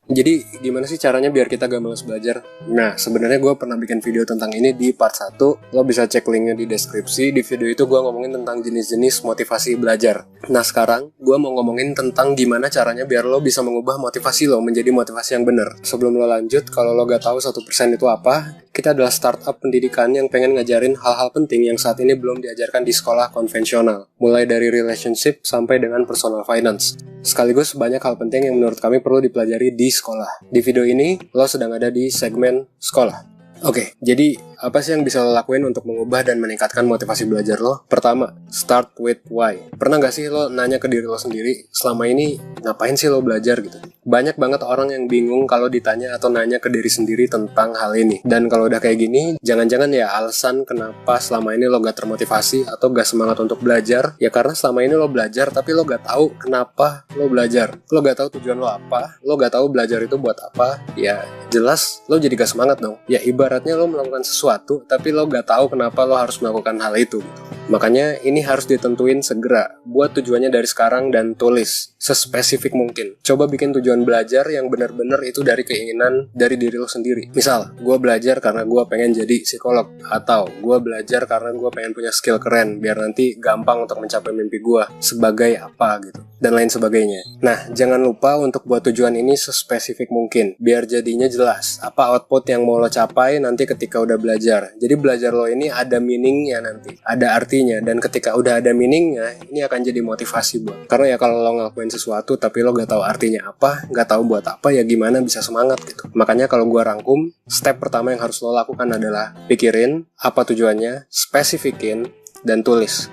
Jadi gimana sih caranya biar kita gak malas belajar? Nah, sebenarnya gue pernah bikin video tentang ini di part 1. Lo bisa cek linknya di deskripsi. Di video itu gue ngomongin tentang jenis-jenis motivasi belajar. Nah, sekarang gue mau ngomongin tentang gimana caranya biar lo bisa mengubah motivasi lo menjadi motivasi yang benar. Sebelum lo lanjut, kalau lo gak tahu 1% itu apa, kita adalah startup pendidikan yang pengen ngajarin hal-hal penting yang saat ini belum diajarkan di sekolah konvensional. Mulai dari relationship sampai dengan personal finance. Sekaligus banyak hal penting yang menurut kami perlu dipelajari di sekolah. Di video ini, lo sedang ada di segmen sekolah. Oke, jadi apa sih yang bisa lo lakuin untuk mengubah dan meningkatkan motivasi belajar lo? Pertama, start with why. Pernah gak sih lo nanya ke diri lo sendiri, selama ini ngapain sih lo belajar gitu? Banyak banget orang yang bingung kalau ditanya atau nanya ke diri sendiri tentang hal ini. Dan kalau udah kayak gini, jangan-jangan ya alasan kenapa selama ini lo gak termotivasi atau gak semangat untuk belajar, ya karena selama ini lo belajar tapi lo gak tahu kenapa lo belajar. Lo gak tahu tujuan lo apa, lo gak tahu belajar itu buat apa, ya jelas lo jadi gak semangat dong. Ya ibaratnya lo melakukan sesuatu tapi lo gak tahu kenapa lo harus melakukan hal itu gitu. Makanya ini harus ditentuin segera. Buat tujuannya dari sekarang dan tulis sespesifik mungkin. Coba bikin tujuan belajar yang benar-benar itu dari keinginan dari diri lo sendiri. Misal, gue belajar karena gue pengen jadi psikolog. Atau gue belajar karena gue pengen punya skill keren biar nanti gampang untuk mencapai mimpi gue sebagai apa gitu. Dan lain sebagainya. Nah, jangan lupa untuk buat tujuan ini sespesifik mungkin. Biar jadinya jelas apa output yang mau lo capai nanti ketika udah belajar. Jadi belajar lo ini ada meaningnya nanti. Ada artinya. Dan ketika udah ada meaningnya, ini akan jadi motivasi buat. Karena ya kalau lo ngelakuin sesuatu tapi lo gak tahu artinya apa, gak tahu buat apa, ya gimana bisa semangat gitu. Makanya kalau gue rangkum, step pertama yang harus lo lakukan adalah pikirin apa tujuannya, spesifikin, dan tulis.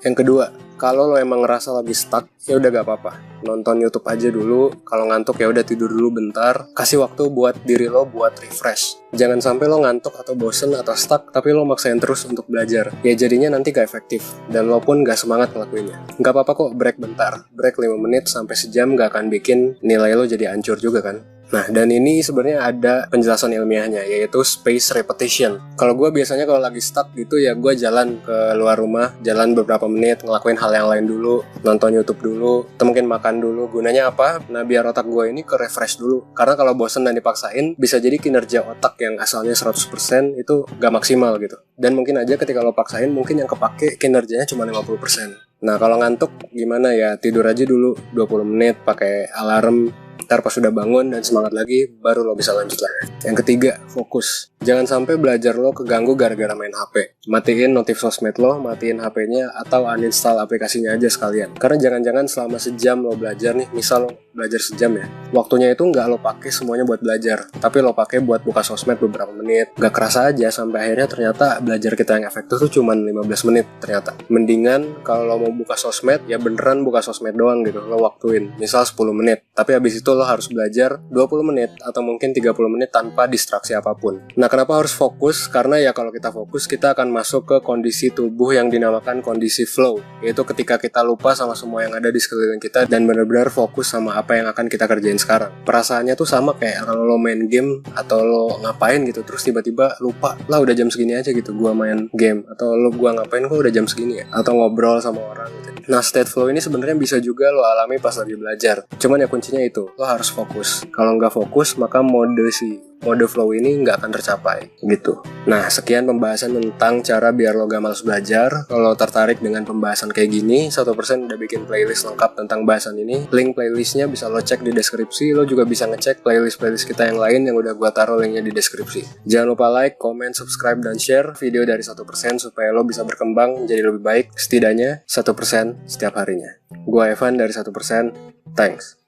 Yang kedua, kalau lo emang ngerasa lagi stuck, ya udah gak apa-apa. Nonton YouTube aja dulu. Kalau ngantuk ya udah tidur dulu bentar. Kasih waktu buat diri lo buat refresh. Jangan sampai lo ngantuk atau bosen atau stuck, tapi lo maksain terus untuk belajar. Ya jadinya nanti gak efektif. Dan lo pun gak semangat ngelakuinnya. Gak apa-apa kok break bentar. Break 5 menit sampai sejam gak akan bikin nilai lo jadi hancur juga kan. Nah, dan ini sebenarnya ada penjelasan ilmiahnya, yaitu space repetition. Kalau gue biasanya kalau lagi stuck gitu ya gue jalan ke luar rumah, jalan beberapa menit, ngelakuin hal yang lain dulu, nonton YouTube dulu, atau mungkin makan dulu. Gunanya apa? Nah, biar otak gue ini ke refresh dulu. Karena kalau bosen dan dipaksain, bisa jadi kinerja otak yang asalnya 100% itu gak maksimal gitu. Dan mungkin aja ketika lo paksain, mungkin yang kepake kinerjanya cuma 50%. Nah, kalau ngantuk gimana ya? Tidur aja dulu 20 menit pakai alarm. Ntar pas sudah bangun dan semangat lagi, baru lo bisa lanjut lah. Yang ketiga, fokus. Jangan sampai belajar lo keganggu gara-gara main HP. Matiin notif sosmed lo, matiin HP-nya, atau uninstall aplikasinya aja sekalian. Karena jangan-jangan selama sejam lo belajar nih, misal lo belajar sejam ya, waktunya itu nggak lo pakai semuanya buat belajar, tapi lo pakai buat buka sosmed beberapa menit. Gak kerasa aja sampai akhirnya ternyata belajar kita yang efektif tuh cuma 15 menit ternyata. Mendingan kalau lo mau buka sosmed, ya beneran buka sosmed doang gitu, lo waktuin. Misal 10 menit, tapi habis itu lo harus belajar 20 menit atau mungkin 30 menit tanpa distraksi apapun. Nah, kenapa harus fokus? Karena ya kalau kita fokus, kita akan masuk ke kondisi tubuh yang dinamakan kondisi flow, yaitu ketika kita lupa sama semua yang ada di sekeliling kita dan benar-benar fokus sama apa yang akan kita kerjain sekarang. Perasaannya tuh sama kayak kalau lo main game atau lo ngapain gitu, terus tiba-tiba lupa, lah udah jam segini aja gitu gua main game, atau lo gua ngapain kok udah jam segini ya, atau ngobrol sama orang gitu. Nah, state flow ini sebenarnya bisa juga lo alami pas lagi belajar. Cuman ya kuncinya itu, lo harus fokus. Kalau nggak fokus, maka mode flow ini nggak akan tercapai gitu. Nah, sekian pembahasan tentang cara biar lo gak malas belajar. Kalau tertarik dengan pembahasan kayak gini, 1% udah bikin playlist lengkap tentang bahasan ini. Link playlistnya bisa lo cek di deskripsi. Lo juga bisa ngecek playlist kita yang lain yang udah gua taruh linknya di deskripsi. Jangan lupa like, comment, subscribe, dan share video dari 1% supaya lo bisa berkembang menjadi lebih baik. Setidaknya 1% setiap harinya. Gua Evan dari 1%. Thanks.